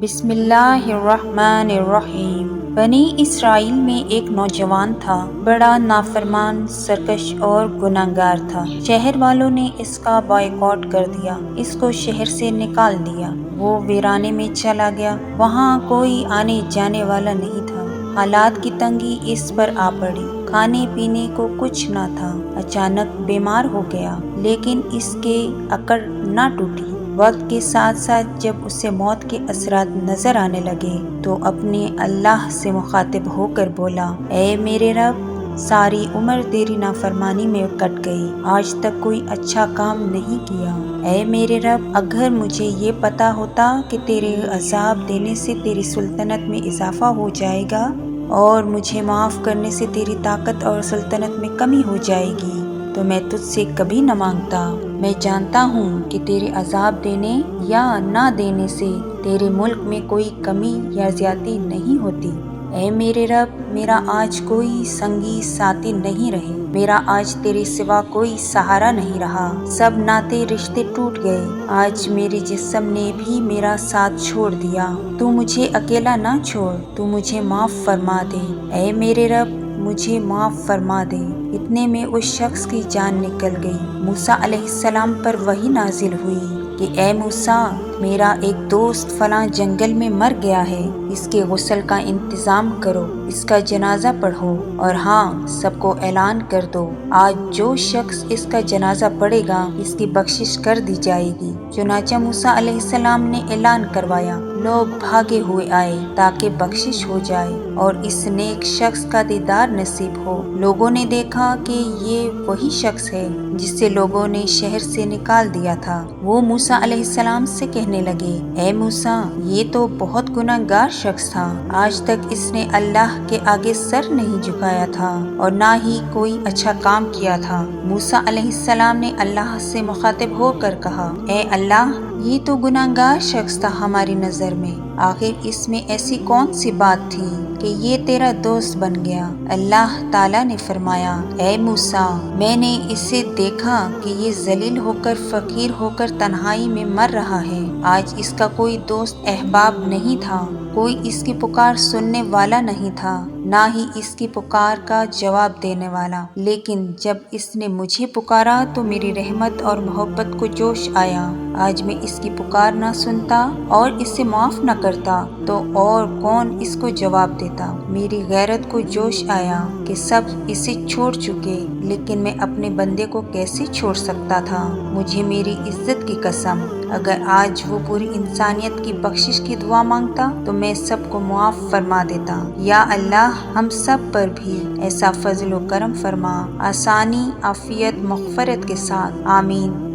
بسم اللہ الرحمن الرحیم۔ بنی اسرائیل میں ایک نوجوان تھا، بڑا نافرمان، سرکش اور گناہگار تھا۔ شہر والوں نے اس کا بائیکاٹ کر دیا، اس کو شہر سے نکال دیا۔ وہ ویرانے میں چلا گیا، وہاں کوئی آنے جانے والا نہیں تھا۔ حالات کی تنگی اس پر آ پڑی، کھانے پینے کو کچھ نہ تھا۔ اچانک بیمار ہو گیا، لیکن اس کے اکڑ نہ ٹوٹی۔ وقت کے ساتھ ساتھ جب اسے موت کے اثرات نظر آنے لگے تو اپنے اللہ سے مخاطب ہو کر بولا، اے میرے رب، ساری عمر تیری نافرمانی میں کٹ گئی، آج تک کوئی اچھا کام نہیں کیا۔ اے میرے رب، اگر مجھے یہ پتا ہوتا کہ تیرے عذاب دینے سے تیری سلطنت میں اضافہ ہو جائے گا اور مجھے معاف کرنے سے تیری طاقت اور سلطنت میں کمی ہو جائے گی تو میں تجھ سے کبھی نہ مانگتا۔ میں جانتا ہوں کہ تیرے عذاب دینے یا نہ دینے سے تیرے ملک میں کوئی کمی یا زیادتی نہیں ہوتی۔ اے میرے رب، میرا آج کوئی سنگی ساتھی نہیں رہے، میرا آج تیرے سوا کوئی سہارا نہیں رہا، سب ناطے رشتے ٹوٹ گئے، آج میرے جسم نے بھی میرا ساتھ چھوڑ دیا۔ تو مجھے اکیلا نہ چھوڑ، تو مجھے معاف فرما دے۔ اے میرے رب، مجھے معاف فرما دے۔ اتنے میں اس شخص کی جان نکل گئی۔ موسیٰ علیہ السلام پر وحی نازل ہوئی کہ اے موسیٰ، میرا ایک دوست فلاں جنگل میں مر گیا ہے، اس کے غسل کا انتظام کرو، اس کا جنازہ پڑھو، اور ہاں، سب کو اعلان کر دو، آج جو شخص اس کا جنازہ پڑھے گا اس کی بخشش کر دی جائے گی۔ چنانچہ موسیٰ علیہ السلام نے اعلان کروایا، لوگ بھاگے ہوئے آئے تاکہ بخشش ہو جائے اور اس نیک شخص کا دیدار نصیب ہو۔ لوگوں نے دیکھا کہ یہ وہی شخص ہے جس سے لوگوں نے شہر سے نکال دیا تھا۔ وہ موسیٰ علیہ السلام سے کہنے لگے، اے موسیٰ، یہ تو بہت گناہگار شخص تھا، آج تک اس نے اللہ کے آگے سر نہیں جھکایا تھا اور نہ ہی کوئی اچھا کام کیا تھا۔ موسیٰ علیہ السلام نے اللہ سے مخاطب ہو کر کہا، اے اللہ، یہ تو گناہگار شخص تھا ہماری نظر میں، آخر اس میں ایسی کون سی بات تھی کہ یہ تیرا دوست بن گیا؟ اللہ تعالیٰ نے فرمایا، اے موسیٰ، میں نے اسے دیکھا کہ یہ ذلیل ہو کر، فقیر ہو کر تنہائی میں مر رہا ہے، آج اس کا کوئی دوست احباب نہیں تھا، کوئی اس کی پکار سننے والا نہیں تھا، نہ ہی اس کی پکار کا جواب دینے والا، لیکن جب اس نے مجھے پکارا تو میری رحمت اور محبت کو جوش آیا، آج میں اس کی پکار نہ سنتا اور اسے معاف نہ کرتا تو اور کون اس کو جواب دیتا۔ میری غیرت کو جوش آیا کہ سب اسے چھوڑ چکے، لیکن میں اپنے بندے کو کیسے چھوڑ سکتا تھا؟ مجھے میری عزت کی قسم، اگر آج وہ پوری انسانیت کی بخشش کی دعا مانگتا تو میں سب کو معاف فرما دیتا۔ یا اللہ، ہم سب پر بھی ایسا فضل و کرم فرما، آسانی، عافیت، مغفرت کے ساتھ، آمین۔